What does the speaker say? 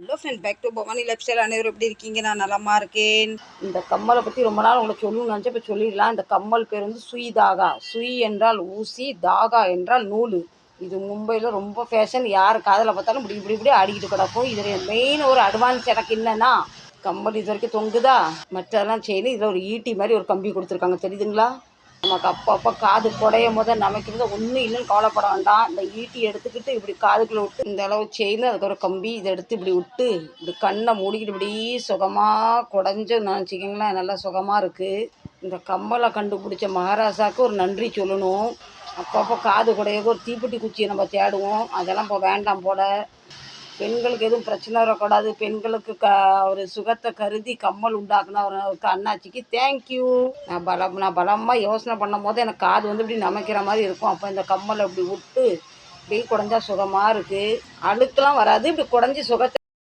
Hello friend, back to Bhavani lifestyle. அனைவரும் எப்படி இருக்கீங்க? நான் நலமா இருக்கேன். இந்த கம்மலை பற்றி ரொம்ப நாள் உங்களுக்கு சொல்லணும்னு நினச்சா இப்போ சொல்லிடலாம். இந்த கம்மல் பேர் வந்து சுய் தாகா. சுய் என்றால் ஊசி, தாகா என்றால் நூல். இது மும்பையில் ரொம்ப ஃபேஷன். யார் காதில் பார்த்தாலும் இப்படி இப்படி இப்படி ஆடிக்கிட்டு கிடக்கும். இதில் மெயின் ஒரு அட்வான்ஸ் எனக்கு என்னன்னா, கம்மல் இது வரைக்கும் தொங்குதா, மற்றெல்லாம் செயின். இதில் ஒரு ஈட்டி மாதிரி ஒரு கம்பி கொடுத்துருக்காங்க, தெரியுதுங்களா? நமக்கு அப்பப்போ காது குடையும் போது நமக்கு வந்து ஒன்றும் இல்லைன்னு கவலைப்பட வேண்டாம். இந்த ஈட்டி எடுத்துக்கிட்டு இப்படி காதுக்குள்ளே விட்டு இந்த அளவு செயின், அதுக்கு ஒரு கம்பி, இதை எடுத்து இப்படி விட்டு இப்படி கண்ணை மூடிக்கிட்டு இப்படி சுகமாக குடஞ்சோன்னு நினச்சிக்கிங்களேன், நல்லா சுகமாக இருக்குது. இந்த கம்மலை கண்டுபிடிச்ச மகாராஜாவுக்கு ஒரு நன்றி சொல்லணும். அப்பப்போ காது குடையக்கு ஒரு தீப்பெட்டி குச்சியை நம்ம தேடுவோம், அதெல்லாம் இப்போ வேண்டாம் போல. பெண்களுக்கு எதுவும் பிரச்சனை வரக்கூடாது, பெண்களுக்கு ஒரு சுகத்தை கருதி கம்மல் உண்டாக்குன அவருக்கு அண்ணாச்சிக்கு தேங்க்யூ. நான் பலமாக யோசனை பண்ணும் போது எனக்கு காது வந்து இப்படி நமைக்கிற மாதிரி இருக்கும். அப்போ இந்த கம்மலை இப்படி விட்டு இப்படி குடஞ்சா சுகமாக இருக்குது. அழுக்கெலாம் வராது. இப்படி குடஞ்சி சுகத்தை